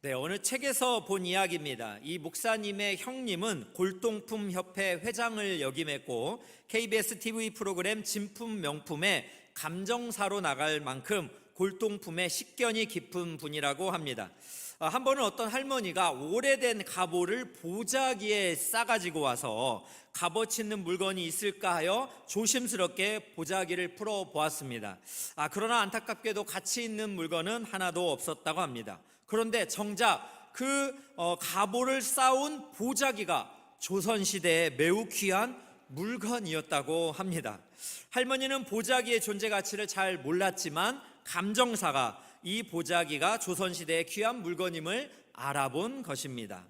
네, 어느 책에서 본 이야기입니다. 이 목사님의 형님은 골동품 협회 회장을 역임했고 KBS TV 프로그램 진품 명품에 감정사로 나갈 만큼 골동품에 식견이 깊은 분이라고 합니다. 한 번은 어떤 할머니가 오래된 갑오를 보자기에 싸가지고 와서 값어치 있는 물건이 있을까 하여 조심스럽게 보자기를 풀어보았습니다. 그러나 안타깝게도 가치 있는 물건은 하나도 없었다고 합니다. 그런데 정작 그 갑오를 쌓은 보자기가 조선시대에 매우 귀한 물건이었다고 합니다. 할머니는 보자기의 존재 가치를 잘 몰랐지만 감정사가 이 보자기가 조선시대의 귀한 물건임을 알아본 것입니다.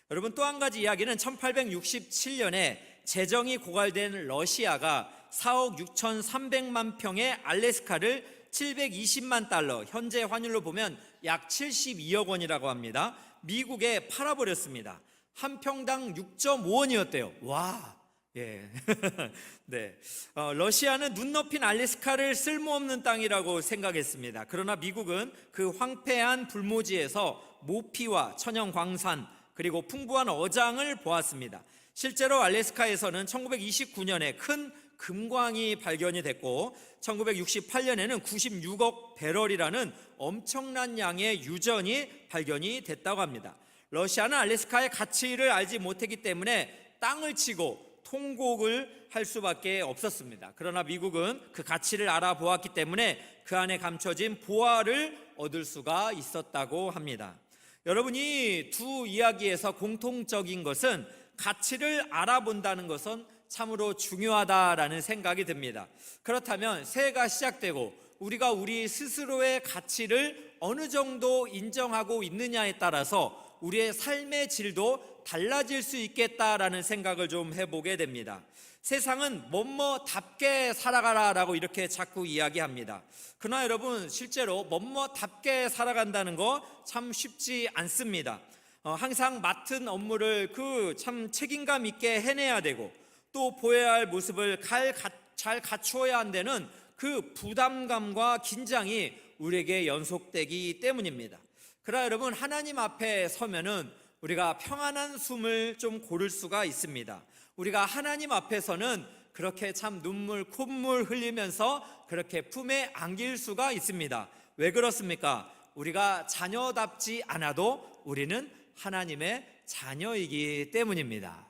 여러분, 또 한 가지 이야기는 1867년에 재정이 고갈된 러시아가 4억 6,300만 평의 알래스카를 720만 달러, 현재 환율로 보면 약 72억 원이라고 합니다. 미국에 팔아버렸습니다. 한 평당 6.5원이었대요. 와, 예. 네. 러시아는 눈 높인 알래스카를 쓸모없는 땅이라고 생각했습니다. 그러나 미국은 그 황폐한 불모지에서 모피와 천연 광산 그리고 풍부한 어장을 보았습니다. 실제로 알래스카에서는 1929년에 큰 금광이 발견이 됐고 1968년에는 96억 배럴이라는 엄청난 양의 유전이 발견이 됐다고 합니다. 러시아는 알래스카의 가치를 알지 못했기 때문에 땅을 치고 통곡을 할 수밖에 없었습니다. 그러나 미국은 그 가치를 알아보았기 때문에 그 안에 감춰진 보화를 얻을 수가 있었다고 합니다. 여러분, 이 두 이야기에서 공통적인 것은 가치를 알아본다는 것은 참으로 중요하다라는 생각이 듭니다. 그렇다면 새해가 시작되고 우리가 우리 스스로의 가치를 어느 정도 인정하고 있느냐에 따라서 우리의 삶의 질도 달라질 수 있겠다라는 생각을 좀 해보게 됩니다. 세상은 뭐뭐답게 살아가라라고 이렇게 자꾸 이야기합니다. 그러나 여러분, 실제로 뭐뭐답게 살아간다는 거 참 쉽지 않습니다. 항상 맡은 업무를 참 책임감 있게 해내야 되고 또 보여야 할 모습을 잘 갖추어야 한다는 그 부담감과 긴장이 우리에게 연속되기 때문입니다. 그러나 여러분, 하나님 앞에 서면은 우리가 평안한 숨을 좀 고를 수가 있습니다. 우리가 하나님 앞에서는 그렇게 참 눈물 콧물 흘리면서 그렇게 품에 안길 수가 있습니다. 왜 그렇습니까? 우리가 자녀답지 않아도 우리는 하나님의 자녀이기 때문입니다.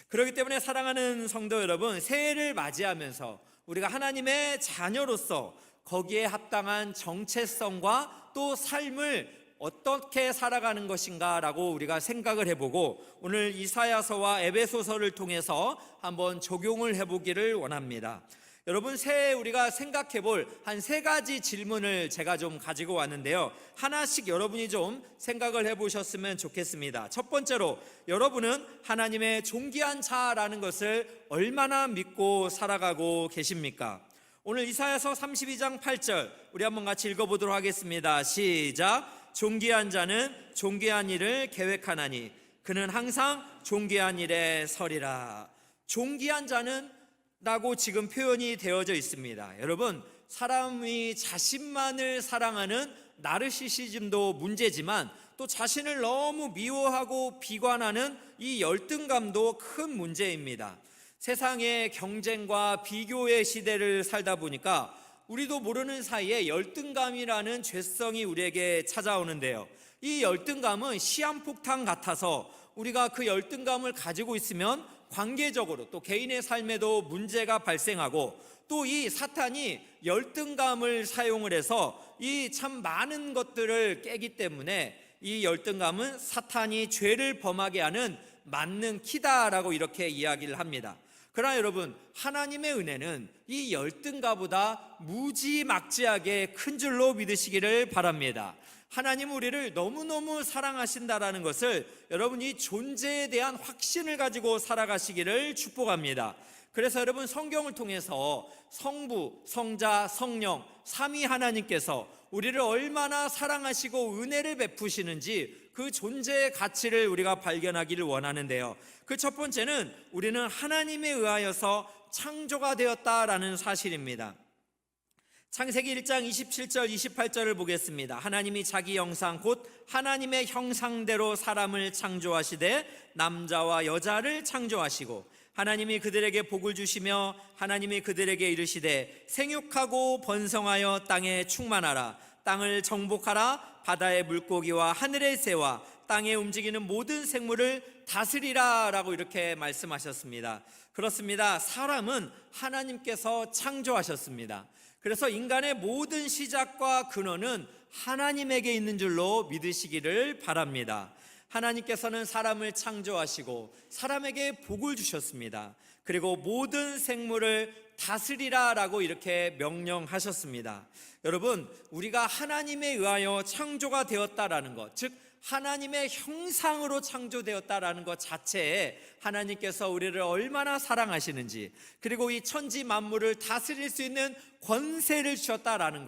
그렇기 때문에 사랑하는 성도 여러분, 새해를 맞이하면서 우리가 하나님의 자녀로서 거기에 합당한 정체성과 또 삶을 어떻게 살아가는 것인가 라고 우리가 생각을 해보고 오늘 이사야서와 에베소서를 통해서 한번 적용을 해보기를 원합니다. 여러분, 새해 우리가 생각해볼 한 세 가지 질문을 제가 좀 가지고 왔는데요, 하나씩 여러분이 좀 생각을 해보셨으면 좋겠습니다. 첫 번째로, 여러분은 하나님의 존귀한 자라는 것을 얼마나 믿고 살아가고 계십니까? 오늘 이사야서 32장 8절 우리 한번 같이 읽어보도록 하겠습니다. 시작. 존귀한 자는 존귀한 일을 계획하나니 그는 항상 존귀한 일에 서리라. 존귀한 자는 라고 지금 표현이 되어져 있습니다. 여러분, 사람이 자신만을 사랑하는 나르시시즘도 문제지만 또 자신을 너무 미워하고 비관하는 이 열등감도 큰 문제입니다. 세상의 경쟁과 비교의 시대를 살다 보니까 우리도 모르는 사이에 열등감이라는 죄성이 우리에게 찾아오는데요, 이 열등감은 시한폭탄 같아서 우리가 그 열등감을 가지고 있으면 관계적으로 또 개인의 삶에도 문제가 발생하고 또 이 사탄이 열등감을 사용을 해서 이 참 많은 것들을 깨기 때문에 이 열등감은 사탄이 죄를 범하게 하는 맞는 키다라고 이렇게 이야기를 합니다. 그러나 여러분, 하나님의 은혜는 이 열등감보다 무지막지하게 큰 줄로 믿으시기를 바랍니다. 하나님은 우리를 너무너무 사랑하신다라는 것을 여러분, 이 존재에 대한 확신을 가지고 살아가시기를 축복합니다. 그래서 여러분, 성경을 통해서 성부, 성자, 성령 삼위 하나님께서 우리를 얼마나 사랑하시고 은혜를 베푸시는지 그 존재의 가치를 우리가 발견하기를 원하는데요, 그 첫 번째는 우리는 하나님에 의하여서 창조가 되었다라는 사실입니다. 창세기 1장 27절 28절을 보겠습니다. 하나님이 자기 형상 곧 하나님의 형상대로 사람을 창조하시되 남자와 여자를 창조하시고 하나님이 그들에게 복을 주시며 하나님이 그들에게 이르시되 생육하고 번성하여 땅에 충만하라. 땅을 정복하라. 바다의 물고기와 하늘의 새와 땅에 움직이는 모든 생물을 다스리라 라고 이렇게 말씀하셨습니다. 그렇습니다. 사람은 하나님께서 창조하셨습니다. 그래서 인간의 모든 시작과 근원은 하나님에게 있는 줄로 믿으시기를 바랍니다. 하나님께서는 사람을 창조하시고 사람에게 복을 주셨습니다. 그리고 모든 생물을 다스리라 라고 이렇게 명령하셨습니다. 여러분, 우리가 하나님에 의하여 창조가 되었다라는 것, 즉 하나님의 형상으로 창조되었다라는 것 자체에 하나님께서 우리를 얼마나 사랑하시는지, 그리고 이 천지 만물을 다스릴 수 있는 권세를 주셨다라는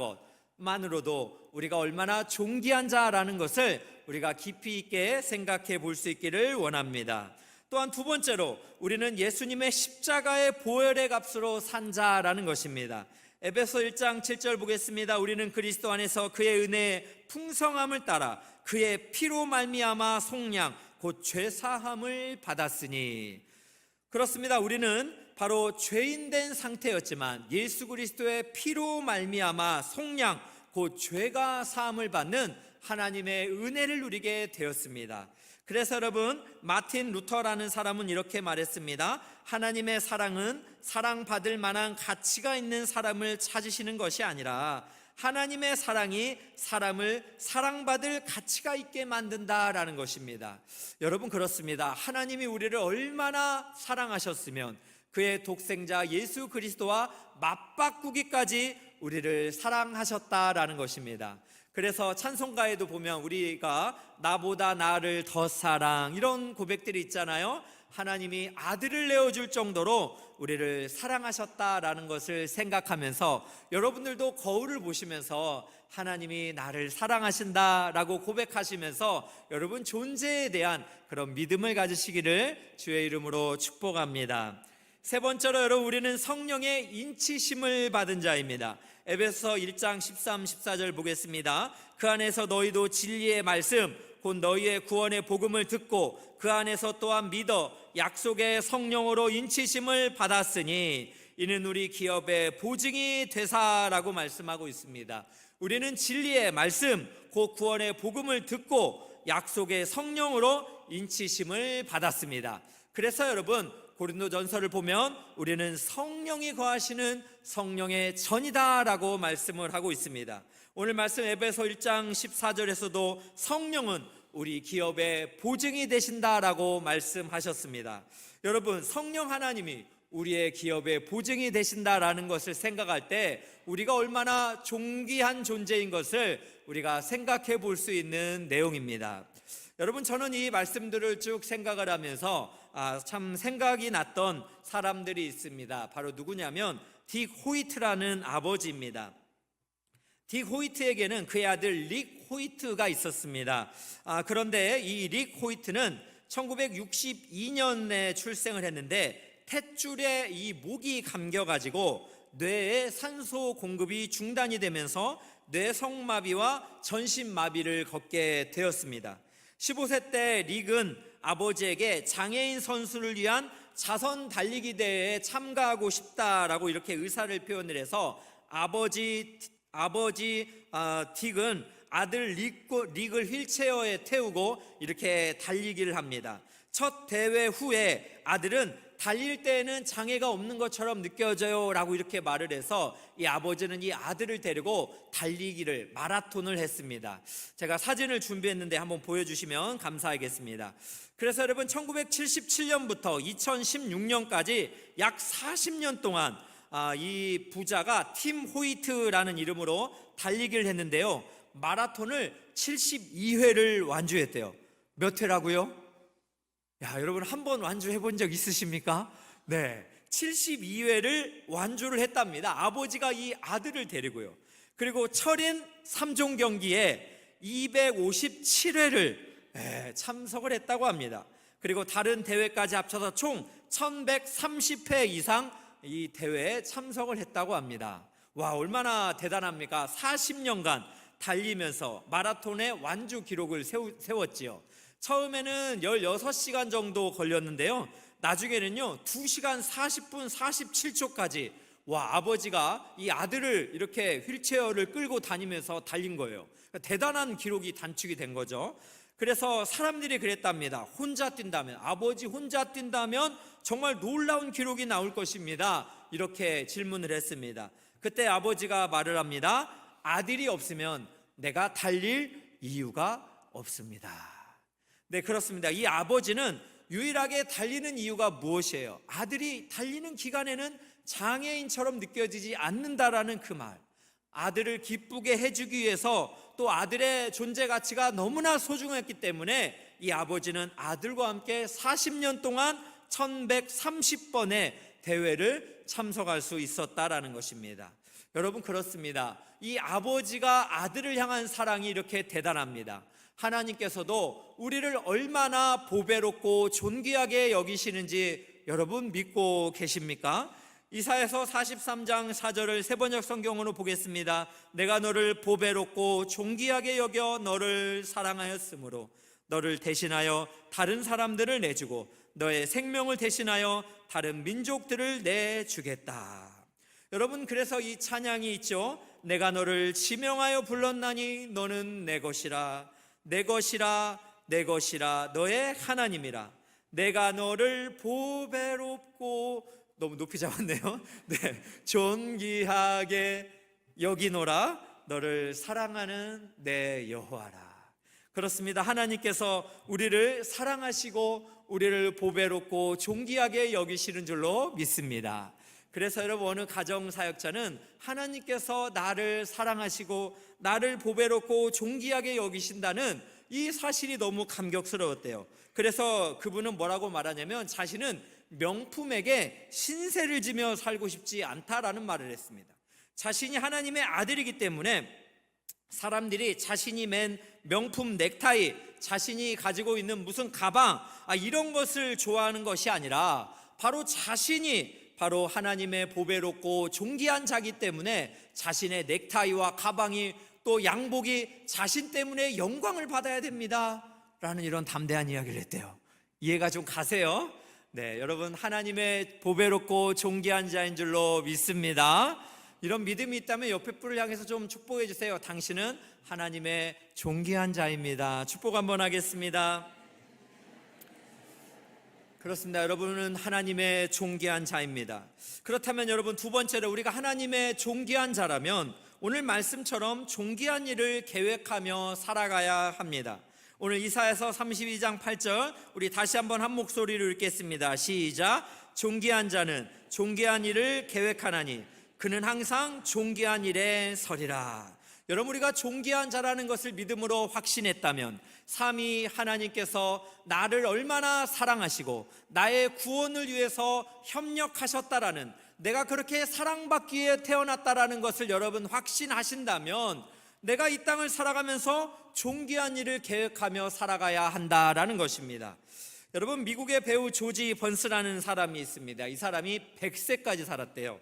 것만으로도 우리가 얼마나 존귀한 자라는 것을 우리가 깊이 있게 생각해 볼 수 있기를 원합니다. 또한 두 번째로 우리는 예수님의 십자가의 보혈의 값으로 산 자라는 것입니다. 에베소 1장 7절 보겠습니다. 우리는 그리스도 안에서 그의 은혜의 풍성함을 따라 그의 피로 말미암아 속량 곧 죄사함을 받았으니. 그렇습니다. 우리는 바로 죄인된 상태였지만 예수 그리스도의 피로 말미암아 속량 곧 죄가 사함을 받는 하나님의 은혜를 누리게 되었습니다. 그래서 여러분, 마틴 루터라는 사람은 이렇게 말했습니다. 하나님의 사랑은 사랑받을 만한 가치가 있는 사람을 찾으시는 것이 아니라 하나님의 사랑이 사람을 사랑받을 가치가 있게 만든다라는 것입니다. 여러분, 그렇습니다. 하나님이 우리를 얼마나 사랑하셨으면 그의 독생자 예수 그리스도와 맞바꾸기까지 우리를 사랑하셨다라는 것입니다. 그래서 찬송가에도 보면 우리가 나보다 나를 더 사랑, 이런 고백들이 있잖아요. 하나님이 아들을 내어줄 정도로 우리를 사랑하셨다라는 것을 생각하면서 여러분들도 거울을 보시면서 하나님이 나를 사랑하신다라고 고백하시면서 여러분 존재에 대한 그런 믿음을 가지시기를 주의 이름으로 축복합니다. 세 번째로 여러분, 우리는 성령의 인치심을 받은 자입니다. 에베소 1장 13, 14절 보겠습니다. 그 안에서 너희도 진리의 말씀 곧 너희의 구원의 복음을 듣고 그 안에서 또한 믿어 약속의 성령으로 인치심을 받았으니 이는 우리 기업의 보증이 되사라고 말씀하고 있습니다. 우리는 진리의 말씀 곧 구원의 복음을 듣고 약속의 성령으로 인치심을 받았습니다. 그래서 여러분, 고린도전서를 보면 우리는 성령이 거하시는 성령의 전이다라고 말씀을 하고 있습니다. 오늘 말씀 에베소 1장 14절에서도 성령은 우리 기업의 보증이 되신다라고 말씀하셨습니다. 여러분, 성령 하나님이 우리의 기업의 보증이 되신다라는 것을 생각할 때 우리가 얼마나 존귀한 존재인 것을 우리가 생각해 볼 수 있는 내용입니다. 여러분, 저는 이 말씀들을 쭉 생각을 하면서 참 생각이 났던 사람들이 있습니다. 바로 누구냐면 딕 호이트라는 아버지입니다. 딕 호이트에게는 그의 아들 릭 호이트가 있었습니다. 그런데 이 릭 호이트는 1962년에 출생을 했는데 탯줄에 이 목이 감겨가지고 뇌에 산소 공급이 중단이 되면서 뇌성마비와 전신마비를 겪게 되었습니다. 15세 때 릭은 아버지에게 장애인 선수를 위한 자선 달리기 대회에 참가하고 싶다라고 이렇게 의사를 표현을 해서 아버지 딕은 아들 릭을 휠체어에 태우고 이렇게 달리기를 합니다. 첫 대회 후에 아들은 달릴 때에는 장애가 없는 것처럼 느껴져요 라고 이렇게 말을 해서 이 아버지는 이 아들을 데리고 달리기를 마라톤을 했습니다. 제가 사진을 준비했는데 한번 보여주시면 감사하겠습니다. 그래서 여러분, 1977년부터 2016년까지 약 40년 동안 이 부자가 팀 호이트라는 이름으로 달리기를 했는데요, 마라톤을 72회를 완주했대요. 몇 회라고요? 여러분, 한번 완주해 본 적 있으십니까? 네, 72회를 완주를 했답니다. 아버지가 이 아들을 데리고요. 그리고 철인 3종 경기에 257회를 참석을 했다고 합니다. 그리고 다른 대회까지 합쳐서 총 1130회 이상 이 대회에 참석을 했다고 합니다. 와, 얼마나 대단합니까? 40년간 달리면서 마라톤의 완주 기록을 세웠지요. 처음에는 16시간 정도 걸렸는데요, 나중에는요 2시간 40분 47초까지 아버지가 이 아들을 이렇게 휠체어를 끌고 다니면서 달린 거예요. 대단한 기록이 단축이 된 거죠. 그래서 사람들이 그랬답니다. 혼자 뛴다면, 아버지 혼자 뛴다면 정말 놀라운 기록이 나올 것입니다, 이렇게 질문을 했습니다. 그때 아버지가 말을 합니다. 아들이 없으면 내가 달릴 이유가 없습니다. 네, 그렇습니다. 이 아버지는 유일하게 달리는 이유가 무엇이에요? 아들이 달리는 기간에는 장애인처럼 느껴지지 않는다라는 그 말, 아들을 기쁘게 해주기 위해서 또 아들의 존재 가치가 너무나 소중했기 때문에 이 아버지는 아들과 함께 40년 동안 1130번의 대회를 참석할 수 있었다라는 것입니다. 여러분, 그렇습니다. 이 아버지가 아들을 향한 사랑이 이렇게 대단합니다. 하나님께서도 우리를 얼마나 보배롭고 존귀하게 여기시는지 여러분 믿고 계십니까? 이사야서 43장 4절을 세번역 성경으로 보겠습니다. 내가 너를 보배롭고 존귀하게 여겨 너를 사랑하였으므로 너를 대신하여 다른 사람들을 내주고 너의 생명을 대신하여 다른 민족들을 내주겠다. 여러분, 그래서 이 찬양이 있죠. 내가 너를 지명하여 불렀나니 너는 내 것이라, 내 것이라, 내 것이라, 너의 하나님이라. 내가 너를 보배롭고, 너무 높이 잡았네요. 네, 존귀하게 여기노라, 너를 사랑하는 내 여호와라. 그렇습니다. 하나님께서 우리를 사랑하시고 우리를 보배롭고 존귀하게 여기시는 줄로 믿습니다. 그래서 여러분, 어느 가정사역자는 하나님께서 나를 사랑하시고 나를 보배롭고 존귀하게 여기신다는 이 사실이 너무 감격스러웠대요. 그래서 그분은 뭐라고 말하냐면, 자신은 명품에게 신세를 지며 살고 싶지 않다라는 말을 했습니다. 자신이 하나님의 아들이기 때문에 사람들이 자신이 맨 명품 넥타이, 자신이 가지고 있는 무슨 가방, 이런 것을 좋아하는 것이 아니라 바로 자신이 바로 하나님의 보배롭고 존귀한 자기 때문에 자신의 넥타이와 가방이 또 양복이 자신 때문에 영광을 받아야 됩니다 라는 이런 담대한 이야기를 했대요. 이해가 좀 가세요? 네, 여러분, 하나님의 보배롭고 존귀한 자인 줄로 믿습니다. 이런 믿음이 있다면 옆에 분을 향해서 좀 축복해 주세요. 당신은 하나님의 존귀한 자입니다. 축복 한번 하겠습니다. 그렇습니다. 여러분은 하나님의 존귀한 자입니다. 그렇다면 여러분, 두 번째로 우리가 하나님의 존귀한 자라면 오늘 말씀처럼 존귀한 일을 계획하며 살아가야 합니다. 오늘 이사야서 32장 8절 우리 다시 한번 한 목소리로 읽겠습니다. 시작. 존귀한 자는 존귀한 일을 계획하나니 그는 항상 존귀한 일에 서리라. 여러분, 우리가 존귀한 자라는 것을 믿음으로 확신했다면 삼위 하나님께서 나를 얼마나 사랑하시고 나의 구원을 위해서 협력하셨다라는, 내가 그렇게 사랑받기 위해 태어났다라는 것을 여러분 확신하신다면 내가 이 땅을 살아가면서 존귀한 일을 계획하며 살아가야 한다라는 것입니다. 여러분, 미국의 배우 조지 번스라는 사람이 있습니다. 이 사람이 100세까지 살았대요.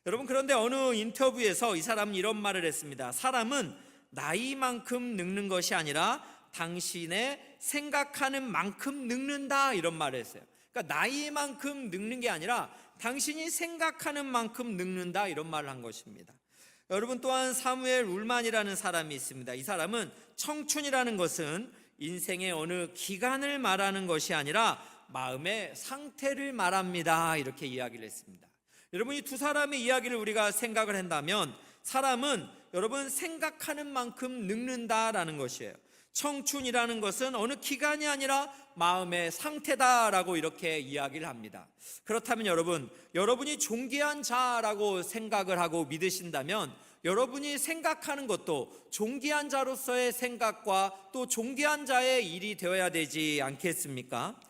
여러분, 그런데 어느 인터뷰에서 이 사람은 이런 말을 했습니다. 사람은 나이만큼 늙는 것이 아니라 당신의 생각하는 만큼 늙는다, 이런 말을 했어요. 그러니까 나이만큼 늙는 게 아니라 당신이 생각하는 만큼 늙는다, 이런 말을 한 것입니다. 여러분, 또한 사무엘 울만이라는 사람이 있습니다. 이 사람은 청춘이라는 것은 인생의 어느 기간을 말하는 것이 아니라 마음의 상태를 말합니다, 이렇게 이야기를 했습니다. 여러분, 이 두 사람의 이야기를 우리가 생각을 한다면 사람은 여러분 생각하는 만큼 늙는다라는 것이에요. 청춘이라는 것은 어느 기간이 아니라 마음의 상태다라고 이렇게 이야기를 합니다. 그렇다면 여러분이 존귀한 자라고 생각을 하고 믿으신다면 여러분이 생각하는 것도 존귀한 자로서의 생각과 또 존귀한 자의 일이 되어야 되지 않겠습니까?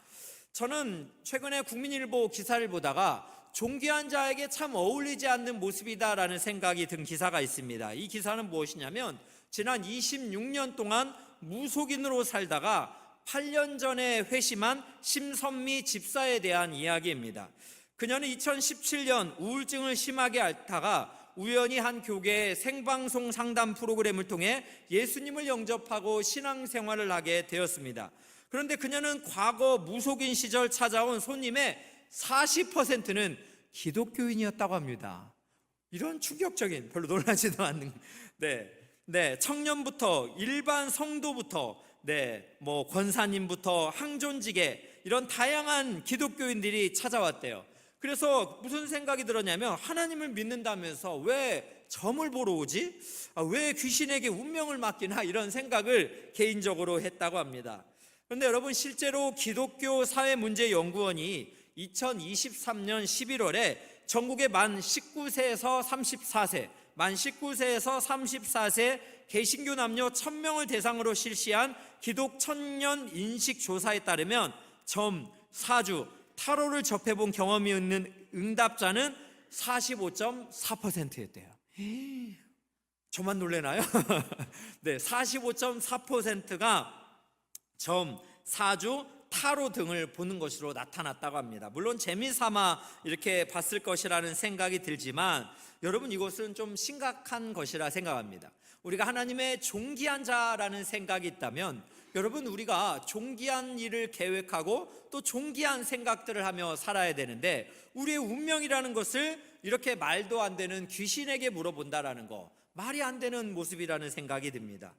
저는 최근에 국민일보 기사를 보다가 존귀한 자에게 참 어울리지 않는 모습이다라는 생각이 든 기사가 있습니다. 이 기사는 무엇이냐면, 지난 26년 동안 무속인으로 살다가 8년 전에 회심한 심선미 집사에 대한 이야기입니다. 그녀는 2017년 우울증을 심하게 앓다가 우연히 한 교계의 생방송 상담 프로그램을 통해 예수님을 영접하고 신앙생활을 하게 되었습니다. 그런데 그녀는 과거 무속인 시절 찾아온 손님의 40%는 기독교인이었다고 합니다. 이런 충격적인, 별로 놀라지도 않는, 청년부터 일반 성도부터, 권사님부터 항존직에 이런 다양한 기독교인들이 찾아왔대요. 그래서 무슨 생각이 들었냐면, 하나님을 믿는다면서 왜 점을 보러 오지? 왜 귀신에게 운명을 맡기나? 이런 생각을 개인적으로 했다고 합니다. 그런데 여러분, 실제로 기독교 사회문제연구원이 2023년 11월에 전국의 만 19세에서 34세, 만 19세에서 34세 개신교 남녀 1000명을 대상으로 실시한 기독 천년 인식 조사에 따르면 점, 사주, 타로를 접해본 경험이 있는 응답자는 45.4%였대요. 저만 놀래나요? 45.4%가 점, 사주, 타로 등을 보는 것으로 나타났다고 합니다. 물론 재미삼아 이렇게 봤을 것이라는 생각이 들지만 여러분, 이것은 좀 심각한 것이라 생각합니다. 우리가 하나님의 존귀한 자라는 생각이 있다면, 여러분, 우리가 존귀한 일을 계획하고 또 존귀한 생각들을 하며 살아야 되는데, 우리의 운명이라는 것을 이렇게 말도 안 되는 귀신에게 물어본다라는 거, 말이 안 되는 모습이라는 생각이 듭니다.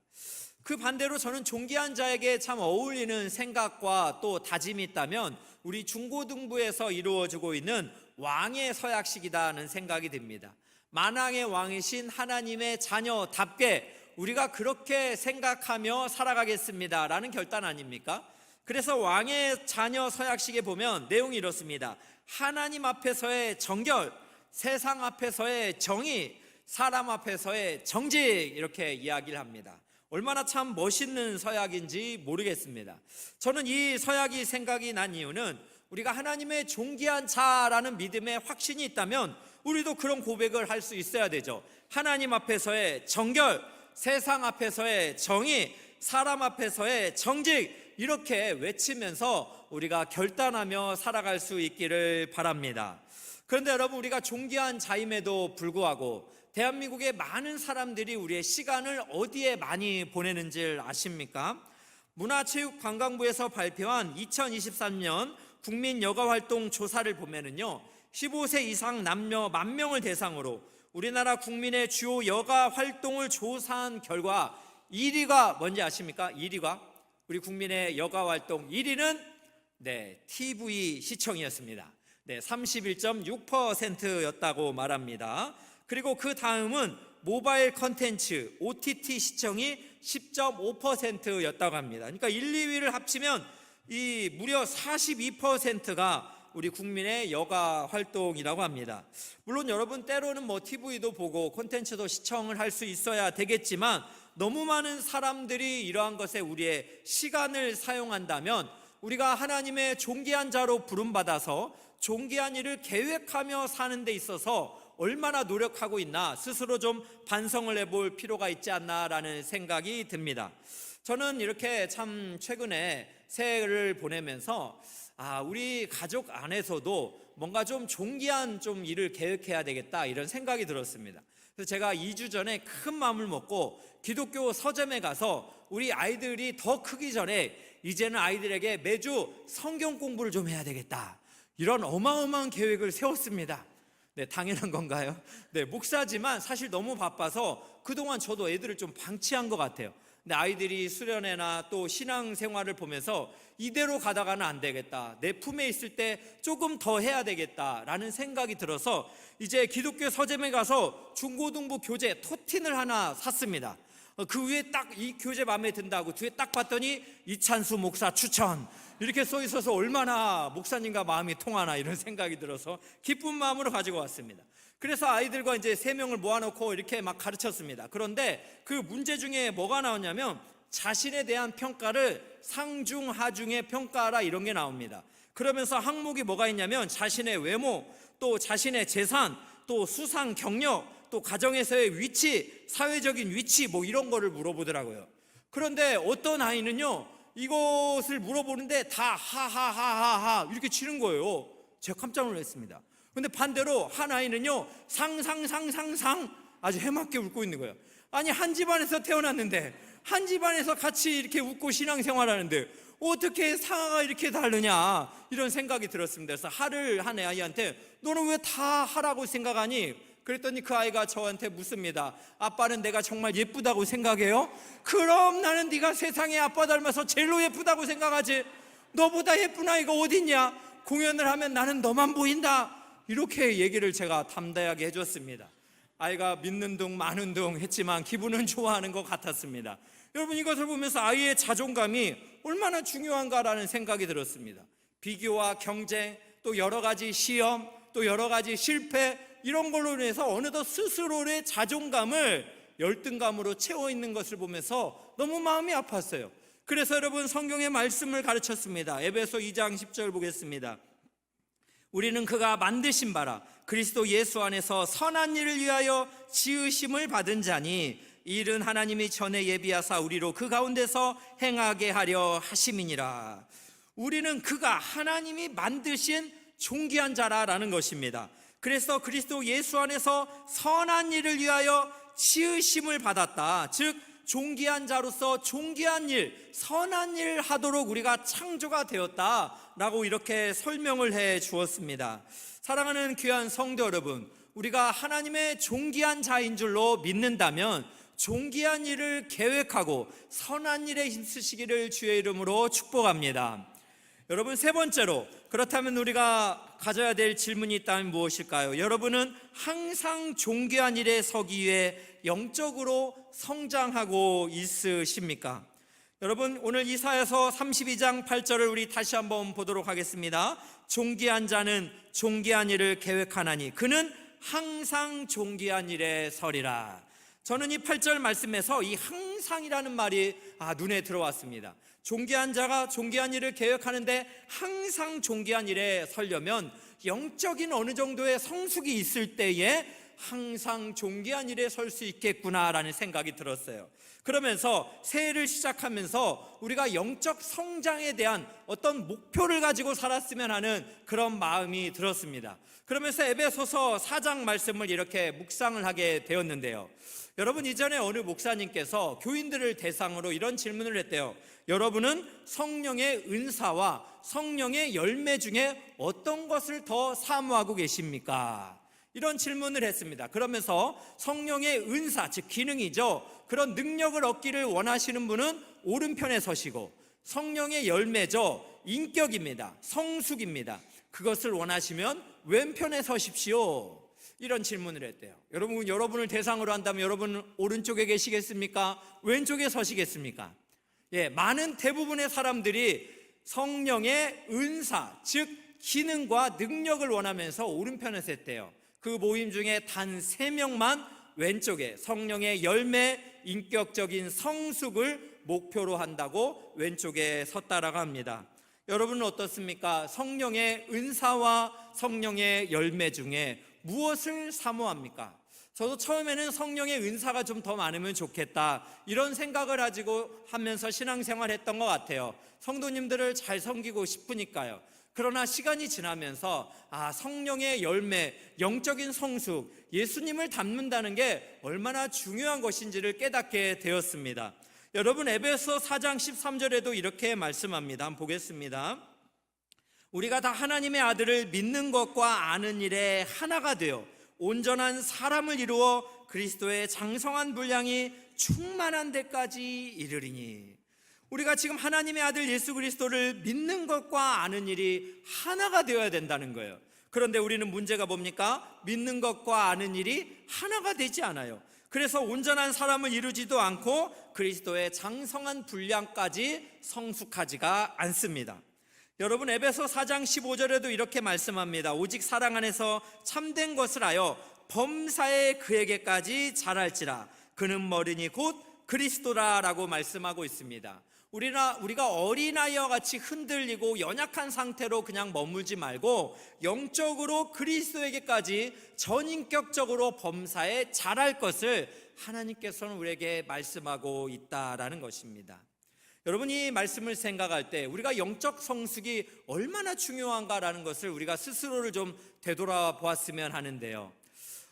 그 반대로 저는 존귀한 자에게 참 어울리는 생각과 또 다짐이 있다면 우리 중고등부에서 이루어지고 있는 왕의 서약식이라는 생각이 듭니다. 만왕의 왕이신 하나님의 자녀답게 우리가 그렇게 생각하며 살아가겠습니다 라는 결단 아닙니까? 그래서 왕의 자녀 서약식에 보면 내용이 이렇습니다. 하나님 앞에서의 정결, 세상 앞에서의 정의, 사람 앞에서의 정직, 이렇게 이야기를 합니다. 얼마나 참 멋있는 서약인지 모르겠습니다. 저는 이 서약이 생각이 난 이유는 우리가 하나님의 존귀한 자라는 믿음의 확신이 있다면 우리도 그런 고백을 할 수 있어야 되죠. 하나님 앞에서의 정결, 세상 앞에서의 정의, 사람 앞에서의 정직, 이렇게 외치면서 우리가 결단하며 살아갈 수 있기를 바랍니다. 그런데 여러분, 우리가 존귀한 자임에도 불구하고 대한민국의 많은 사람들이 우리의 시간을 어디에 많이 보내는지 아십니까? 문화체육관광부에서 발표한 2023년 국민 여가활동 조사를 보면은요, 15세 이상 남녀 10,000명을 대상으로 우리나라 국민의 주요 여가활동을 조사한 결과 1위가 뭔지 아십니까? 1위가 우리 국민의 여가활동 1위는 TV 시청이었습니다. 31.6%였다고 말합니다. 그리고 그 다음은 모바일 컨텐츠, OTT 시청이 10.5%였다고 합니다. 그러니까 1, 2위를 합치면 이 무려 42%가 우리 국민의 여가 활동이라고 합니다. 물론 여러분, 때로는 TV도 보고 콘텐츠도 시청을 할 수 있어야 되겠지만 너무 많은 사람들이 이러한 것에 우리의 시간을 사용한다면 우리가 하나님의 존귀한 자로 부름받아서 존귀한 일을 계획하며 사는 데 있어서 얼마나 노력하고 있나 스스로 좀 반성을 해볼 필요가 있지 않나라는 생각이 듭니다. 저는 이렇게 참 최근에 새해를 보내면서 우리 가족 안에서도 뭔가 좀 존귀한 좀 일을 계획해야 되겠다, 이런 생각이 들었습니다. 그래서 제가 2주 전에 큰 마음을 먹고 기독교 서점에 가서 우리 아이들이 더 크기 전에 이제는 아이들에게 매주 성경 공부를 좀 해야 되겠다, 이런 어마어마한 계획을 세웠습니다. 당연한 건가요? 목사지만 사실 너무 바빠서 그동안 저도 애들을 좀 방치한 것 같아요. 근데 아이들이 수련회나 또 신앙생활을 보면서 이대로 가다가는 안 되겠다, 내 품에 있을 때 조금 더 해야 되겠다라는 생각이 들어서 이제 기독교 서점에 가서 중고등부 교재 토틴을 하나 샀습니다. 그 위에 딱 이 교재 마음에 든다고 뒤에 딱 봤더니 이찬수 목사 추천 이렇게 써 있어서 얼마나 목사님과 마음이 통하나, 이런 생각이 들어서 기쁜 마음으로 가지고 왔습니다. 그래서 아이들과 이제 3명을 모아놓고 이렇게 막 가르쳤습니다. 그런데 그 문제 중에 뭐가 나왔냐면 자신에 대한 평가를 상중 하중의 평가라, 이런 게 나옵니다. 그러면서 항목이 뭐가 있냐면 자신의 외모, 또 자신의 재산, 또 수상 경력, 또 가정에서의 위치, 사회적인 위치, 이런 거를 물어보더라고요. 그런데 어떤 아이는요, 이것을 물어보는데 다 하하하하하 이렇게 치는 거예요. 제가 깜짝 놀랐습니다. 근데 반대로 한 아이는요, 상상상상상 아주 해맑게 웃고 있는 거예요. 아니, 한 집안에서 태어났는데, 한 집안에서 같이 이렇게 웃고 신앙생활하는데 어떻게 상아가 이렇게 다르냐, 이런 생각이 들었습니다. 그래서 하를 한 아이한테 너는 왜 다 하라고 생각하니? 그랬더니 그 아이가 저한테 묻습니다. 아빠는 내가 정말 예쁘다고 생각해요? 그럼 나는 네가 세상에 아빠 닮아서 제일로 예쁘다고 생각하지. 너보다 예쁜 아이가 어딨냐? 공연을 하면 나는 너만 보인다. 이렇게 얘기를 제가 담대하게 해줬습니다. 아이가 믿는 둥 마는 둥 했지만 기분은 좋아하는 것 같았습니다. 여러분, 이것을 보면서 아이의 자존감이 얼마나 중요한가라는 생각이 들었습니다. 비교와 경쟁, 또 여러 가지 시험, 또 여러 가지 실패, 이런 걸로 인해서 어느덧 스스로의 자존감을 열등감으로 채워 있는 것을 보면서 너무 마음이 아팠어요. 그래서 여러분, 성경의 말씀을 가르쳤습니다. 에베소 2장 10절 보겠습니다. 우리는 그가 만드신 바라 그리스도 예수 안에서 선한 일을 위하여 지으심을 받은 자니 이 일은 하나님이 전에 예비하사 우리로 그 가운데서 행하게 하려 하심이니라. 우리는 그가 하나님이 만드신 존귀한 자라라는 것입니다. 그래서 그리스도 예수 안에서 선한 일을 위하여 지으심을 받았다. 즉 존귀한 자로서 존귀한 일, 선한 일 하도록 우리가 창조가 되었다라고 이렇게 설명을 해 주었습니다. 사랑하는 귀한 성도 여러분, 우리가 하나님의 존귀한 자인 줄로 믿는다면 존귀한 일을 계획하고 선한 일에 힘쓰시기를 주의 이름으로 축복합니다. 여러분, 세 번째로, 그렇다면 우리가 가져야 될 질문이 있다면 무엇일까요? 여러분은 항상 존귀한 일에 서기 위해 영적으로 성장하고 있으십니까? 여러분, 오늘 이사야서 32장 8절을 우리 다시 한번 보도록 하겠습니다. 존귀한 자는 존귀한 일을 계획하나니 그는 항상 존귀한 일에 서리라. 저는 이 8절 말씀에서 이 항상이라는 말이 눈에 들어왔습니다. 존귀한 자가 존귀한 일을 계획하는데 항상 존귀한 일에 서려면 영적인 어느 정도의 성숙이 있을 때에 항상 존귀한 일에 설 수 있겠구나라는 생각이 들었어요. 그러면서 새해를 시작하면서 우리가 영적 성장에 대한 어떤 목표를 가지고 살았으면 하는 그런 마음이 들었습니다. 그러면서 에베소서 4장 말씀을 이렇게 묵상을 하게 되었는데요. 여러분, 이전에 어느 목사님께서 교인들을 대상으로 이런 질문을 했대요. 여러분은 성령의 은사와 성령의 열매 중에 어떤 것을 더 사모하고 계십니까? 이런 질문을 했습니다. 그러면서 성령의 은사, 즉 기능이죠, 그런 능력을 얻기를 원하시는 분은 오른편에 서시고, 성령의 열매죠, 인격입니다, 성숙입니다, 그것을 원하시면 왼편에 서십시오. 이런 질문을 했대요. 여러분을 대상으로 한다면 여러분은 오른쪽에 계시겠습니까? 왼쪽에 서시겠습니까? 많은 대부분의 사람들이 성령의 은사, 즉 기능과 능력을 원하면서 오른편에 섰대요. 그 모임 중에 단 3명만 왼쪽에 성령의 열매, 인격적인 성숙을 목표로 한다고 왼쪽에 섰다라고 합니다. 여러분은 어떻습니까? 성령의 은사와 성령의 열매 중에 무엇을 사모합니까? 저도 처음에는 성령의 은사가 좀 더 많으면 좋겠다, 이런 생각을 가지고 하면서 신앙생활 했던 것 같아요. 성도님들을 잘 섬기고 싶으니까요. 그러나 시간이 지나면서 성령의 열매, 영적인 성숙, 예수님을 닮는다는 게 얼마나 중요한 것인지를 깨닫게 되었습니다. 여러분, 에베소 4장 13절에도 이렇게 말씀합니다. 한번 보겠습니다. 우리가 다 하나님의 아들을 믿는 것과 아는 일에 하나가 되어 온전한 사람을 이루어 그리스도의 장성한 분량이 충만한 데까지 이르리니. 우리가 지금 하나님의 아들 예수 그리스도를 믿는 것과 아는 일이 하나가 되어야 된다는 거예요. 그런데 우리는 문제가 뭡니까? 믿는 것과 아는 일이 하나가 되지 않아요. 그래서 온전한 사람을 이루지도 않고 그리스도의 장성한 분량까지 성숙하지가 않습니다. 여러분, 에베소 4장 15절에도 이렇게 말씀합니다. 오직 사랑 안에서 참된 것을 하여 범사에 그에게까지 자랄지라. 그는 머리니 곧 그리스도라라고 말씀하고 있습니다. 우리가 어린아이와 같이 흔들리고 연약한 상태로 그냥 머물지 말고 영적으로 그리스도에게까지 전인격적으로 범사에 자랄 것을 하나님께서는 우리에게 말씀하고 있다라는 것입니다. 여러분, 이 말씀을 생각할 때 우리가 영적 성숙이 얼마나 중요한가라는 것을 우리가 스스로를 좀 되돌아보았으면 하는데요.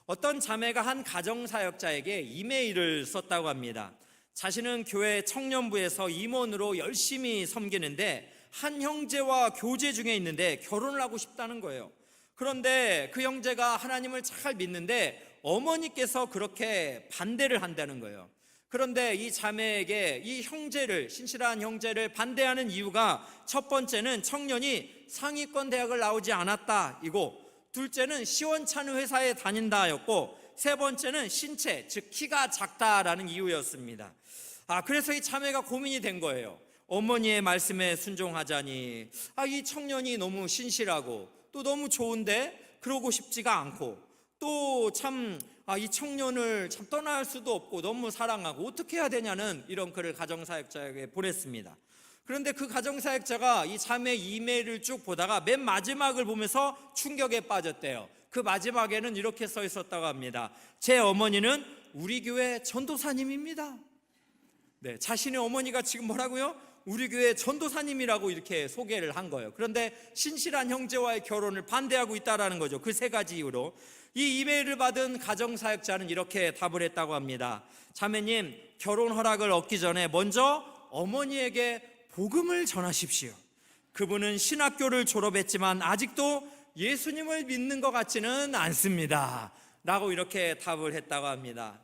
어떤 자매가 한 가정사역자에게 이메일을 썼다고 합니다. 자신은 교회 청년부에서 임원으로 열심히 섬기는데 한 형제와 교제 중에 있는데 결혼을 하고 싶다는 거예요. 그런데 그 형제가 하나님을 잘 믿는데 어머니께서 그렇게 반대를 한다는 거예요. 그런데 이 자매에게 이 형제를, 신실한 형제를 반대하는 이유가 첫 번째는 청년이 상위권 대학을 나오지 않았다 이고, 둘째는 시원찮은 회사에 다닌다였고, 세 번째는 신체, 즉 키가 작다라는 이유였습니다. 그래서 이 자매가 고민이 된 거예요. 어머니의 말씀에 순종하자니 이 청년이 너무 신실하고 또 너무 좋은데 그러고 싶지가 않고, 또 참 이 청년을 참 떠날 수도 없고 너무 사랑하고 어떻게 해야 되냐는 이런 글을 가정사역자에게 보냈습니다. 그런데 그 가정사역자가 이 자매 이메일을 쭉 보다가 맨 마지막을 보면서 충격에 빠졌대요. 그 마지막에는 이렇게 써 있었다고 합니다. 제 어머니는 우리 교회 전도사님입니다. 네, 자신의 어머니가 지금 뭐라고요? 우리 교회 전도사님이라고 이렇게 소개를 한 거예요. 그런데 신실한 형제와의 결혼을 반대하고 있다라는 거죠. 그 세 가지 이유로. 이 이메일을 받은 가정사역자는 이렇게 답을 했다고 합니다. 자매님, 결혼 허락을 얻기 전에 먼저 어머니에게 복음을 전하십시오. 그분은 신학교를 졸업했지만 아직도 예수님을 믿는 것 같지는 않습니다 라고 이렇게 답을 했다고 합니다.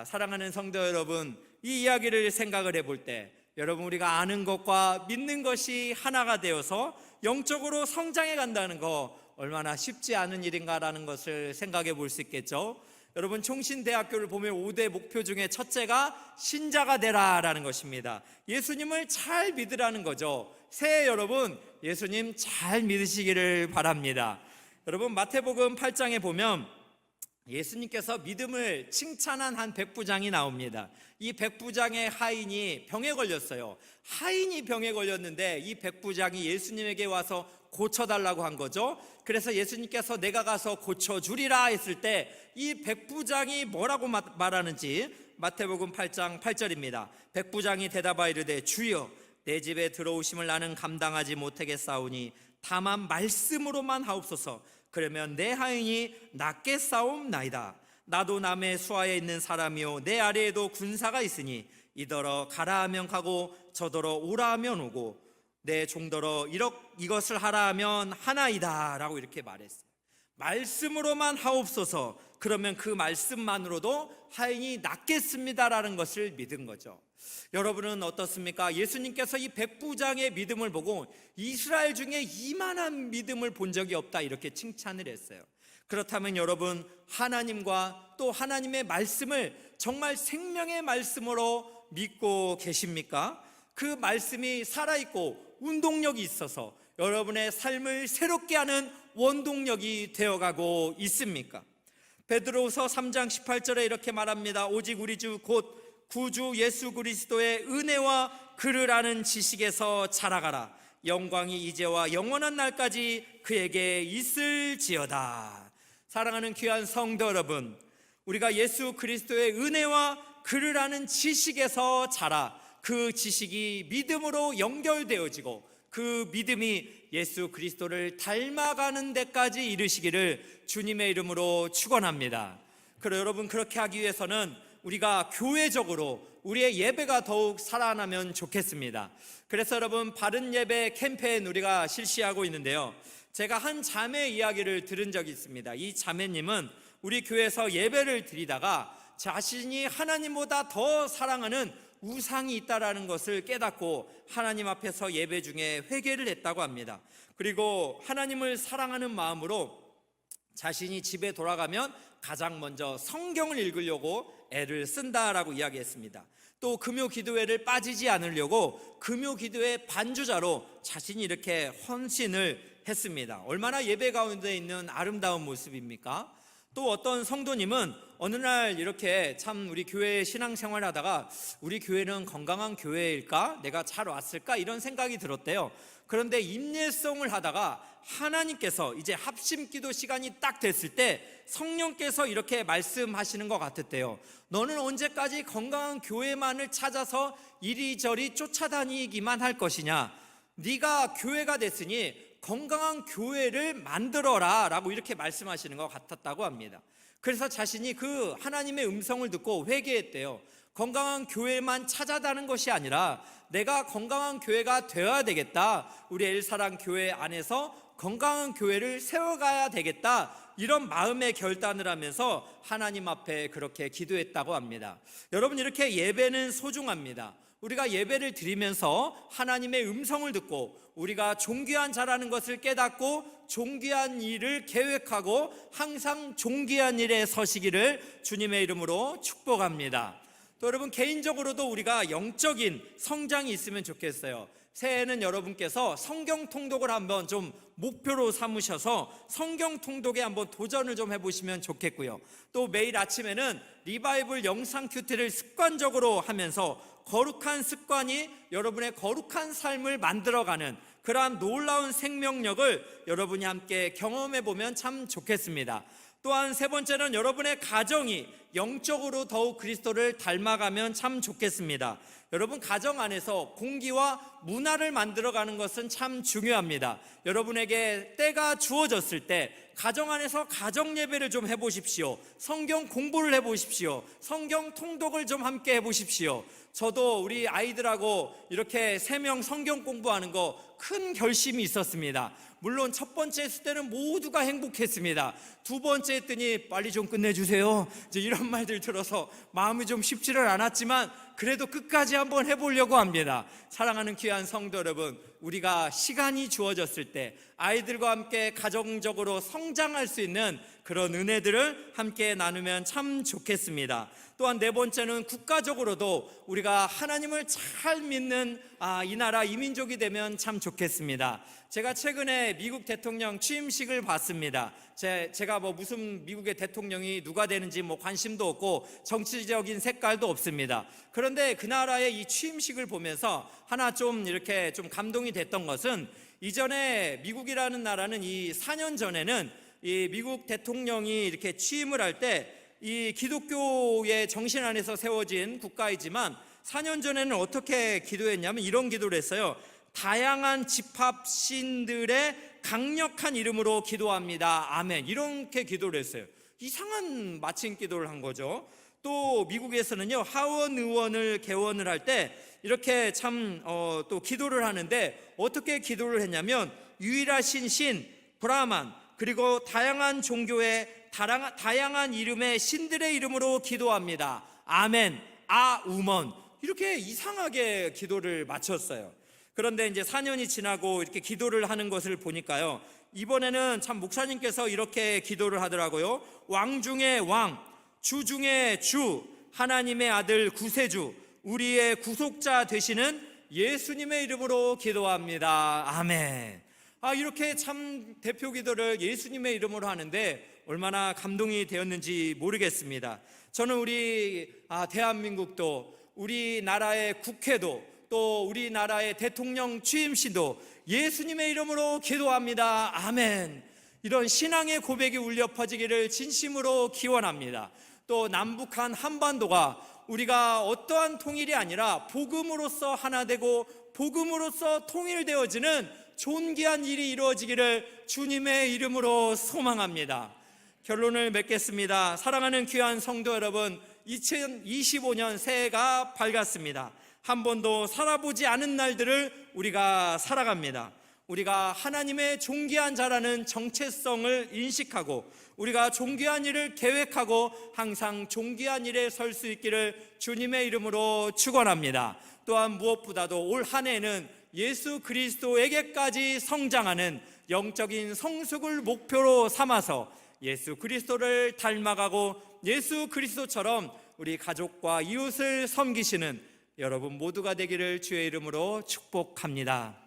사랑하는 성도 여러분, 이 이야기를 생각을 해볼 때 여러분, 우리가 아는 것과 믿는 것이 하나가 되어서 영적으로 성장해 간다는 거 얼마나 쉽지 않은 일인가라는 것을 생각해 볼 수 있겠죠. 여러분, 총신대학교를 보면 5대 목표 중에 첫째가 신자가 되라라는 것입니다. 예수님을 잘 믿으라는 거죠. 새해 여러분, 예수님 잘 믿으시기를 바랍니다. 여러분, 마태복음 8장에 보면 예수님께서 믿음을 칭찬한 한 백부장이 나옵니다. 이 백부장의 하인이 병에 걸렸어요. 하인이 병에 걸렸는데 이 백부장이 예수님에게 와서 고쳐달라고 한 거죠. 그래서 예수님께서 내가 가서 고쳐주리라 했을 때 이 백부장이 뭐라고 말하는지 마태복음 8장 8절입니다. 백부장이 대답하여 이르되 주여, 내 집에 들어오심을 나는 감당하지 못하겠사오니 다만 말씀으로만 하옵소서. 그러면 내 하인이 낫게 싸움나이다. 나도 남의 수하에 있는 사람이요 내 아래에도 군사가 있으니 이더러 가라 하면 가고 저더러 오라 하면 오고 내 종더러 이것을 하라 하면 하나이다 라고 이렇게 말했어요. 말씀으로만 하옵소서. 그러면 그 말씀만으로도 하인이 낫겠습니다라는 것을 믿은 거죠. 여러분은 어떻습니까? 예수님께서 이 백부장의 믿음을 보고 이스라엘 중에 이만한 믿음을 본 적이 없다 이렇게 칭찬을 했어요. 그렇다면 여러분, 하나님과 또 하나님의 말씀을 정말 생명의 말씀으로 믿고 계십니까? 그 말씀이 살아있고 운동력이 있어서 여러분의 삶을 새롭게 하는 원동력이 되어가고 있습니까? 베드로후서 3장 18절에 이렇게 말합니다. 오직 우리 주 곧 구주 예수 그리스도의 은혜와 그를 아는 지식에서 자라가라. 영광이 이제와 영원한 날까지 그에게 있을지어다. 사랑하는 귀한 성도 여러분, 우리가 예수 그리스도의 은혜와 그를 아는 지식에서 자라 그 지식이 믿음으로 연결되어지고 그 믿음이 예수 그리스도를 닮아가는 데까지 이르시기를 주님의 이름으로 축원합니다. 그리고 여러분, 그렇게 하기 위해서는 우리가 교회적으로 우리의 예배가 더욱 살아나면 좋겠습니다. 그래서 여러분, 바른 예배 캠페인 우리가 실시하고 있는데요. 제가 한 자매 이야기를 들은 적이 있습니다. 이 자매님은 우리 교회에서 예배를 드리다가 자신이 하나님보다 더 사랑하는 우상이 있다라는 것을 깨닫고 하나님 앞에서 예배 중에 회개를 했다고 합니다. 그리고 하나님을 사랑하는 마음으로 자신이 집에 돌아가면 가장 먼저 성경을 읽으려고 애를 쓴다라고 이야기했습니다. 또 금요 기도회를 빠지지 않으려고 금요 기도회 반주자로 자신이 이렇게 헌신을 했습니다. 얼마나 예배 가운데 있는 아름다운 모습입니까? 또 어떤 성도님은 어느 날 이렇게 참 우리 교회 신앙생활 하다가 우리 교회는 건강한 교회일까? 내가 잘 왔을까? 이런 생각이 들었대요. 그런데 임례송을 하다가 하나님께서 이제 합심기도 시간이 딱 됐을 때 성령께서 이렇게 말씀하시는 것 같았대요. 너는 언제까지 건강한 교회만을 찾아서 이리저리 쫓아다니기만 할 것이냐? 네가 교회가 됐으니 건강한 교회를 만들어라 라고 이렇게 말씀하시는 것 같았다고 합니다. 그래서 자신이 그 하나님의 음성을 듣고 회개했대요. 건강한 교회만 찾아다는 것이 아니라 내가 건강한 교회가 되어야 되겠다. 우리 엘사랑 교회 안에서 건강한 교회를 세워가야 되겠다. 이런 마음의 결단을 하면서 하나님 앞에 그렇게 기도했다고 합니다. 여러분, 이렇게 예배는 소중합니다. 우리가 예배를 드리면서 하나님의 음성을 듣고 우리가 존귀한 자라는 것을 깨닫고 존귀한 일을 계획하고 항상 존귀한 일에 서시기를 주님의 이름으로 축복합니다. 또 여러분, 개인적으로도 우리가 영적인 성장이 있으면 좋겠어요. 새해에는 여러분께서 성경 통독을 한번 좀 목표로 삼으셔서 성경 통독에 한번 도전을 좀 해보시면 좋겠고요. 또 매일 아침에는 리바이블 영상 큐티를 습관적으로 하면서 거룩한 습관이 여러분의 거룩한 삶을 만들어가는 그러한 놀라운 생명력을 여러분이 함께 경험해 보면 참 좋겠습니다. 또한 세 번째는 여러분의 가정이 영적으로 더욱 그리스도를 닮아가면 참 좋겠습니다. 여러분, 가정 안에서 공기와 문화를 만들어가는 것은 참 중요합니다. 여러분에게 때가 주어졌을 때 가정 안에서 가정 예배를 좀 해보십시오. 성경 공부를 해보십시오. 성경 통독을 좀 함께 해보십시오. 저도 우리 아이들하고 이렇게 3명 성경 공부하는 거 큰 결심이 있었습니다. 물론 첫 번째 했을 때는 모두가 행복했습니다. 두 번째 했더니 빨리 좀 끝내주세요, 이제 이런 말들 들어서 마음이 좀 쉽지를 않았지만 그래도 끝까지 한번 해보려고 합니다. 사랑하는 귀한 성도 여러분, 우리가 시간이 주어졌을 때 아이들과 함께 가정적으로 성장할 수 있는 그런 은혜들을 함께 나누면 참 좋겠습니다. 또한 네 번째는 국가적으로도 우리가 하나님을 잘 믿는 이 나라 이 민족이 되면 참 좋겠습니다. 제가 최근에 미국 대통령 취임식을 봤습니다. 제가 무슨 미국의 대통령이 누가 되는지 관심도 없고 정치적인 색깔도 없습니다. 그런데 그 나라의 이 취임식을 보면서 하나 좀 이렇게 좀 감동이 됐던 것은, 이전에 미국이라는 나라는 이 4년 전에는 이 미국 대통령이 이렇게 취임을 할 때 이 기독교의 정신 안에서 세워진 국가이지만 4년 전에는 어떻게 기도했냐면 이런 기도를 했어요. 다양한 집합신들의 강력한 이름으로 기도합니다. 아멘. 이렇게 기도를 했어요. 이상한 마침 기도를 한 거죠. 또 미국에서는요, 하원 의원을 개원을 할 때 이렇게 또 기도를 하는데 어떻게 기도를 했냐면 유일하신 신 브라만, 그리고 다양한 종교의 다양한 이름의 신들의 이름으로 기도합니다. 아멘, 아우먼. 이렇게 이상하게 기도를 마쳤어요. 그런데 이제 4년이 지나고 이렇게 기도를 하는 것을 보니까요, 이번에는 참 목사님께서 이렇게 기도를 하더라고요. 왕 중의 왕, 주 중의 주, 하나님의 아들 구세주, 우리의 구속자 되시는 예수님의 이름으로 기도합니다. 아멘. 이렇게 참 대표 기도를 예수님의 이름으로 하는데 얼마나 감동이 되었는지 모르겠습니다. 저는 우리 대한민국도, 우리나라의 국회도, 또 우리나라의 대통령 취임식도 예수님의 이름으로 기도합니다. 아멘. 이런 신앙의 고백이 울려 퍼지기를 진심으로 기원합니다. 또 남북한 한반도가 우리가 어떠한 통일이 아니라 복음으로서 하나 되고 복음으로서 통일되어지는 존귀한 일이 이루어지기를 주님의 이름으로 소망합니다. 결론을 맺겠습니다. 사랑하는 귀한 성도 여러분, 2025년 새해가 밝았습니다. 한 번도 살아보지 않은 날들을 우리가 살아갑니다. 우리가 하나님의 존귀한 자라는 정체성을 인식하고 우리가 존귀한 일을 계획하고 항상 존귀한 일에 설 수 있기를 주님의 이름으로 축원합니다. 또한 무엇보다도 올 한 해는 예수 그리스도에게까지 성장하는 영적인 성숙을 목표로 삼아서 예수 그리스도를 닮아가고 예수 그리스도처럼 우리 가족과 이웃을 섬기시는 여러분 모두가 되기를 주의 이름으로 축복합니다.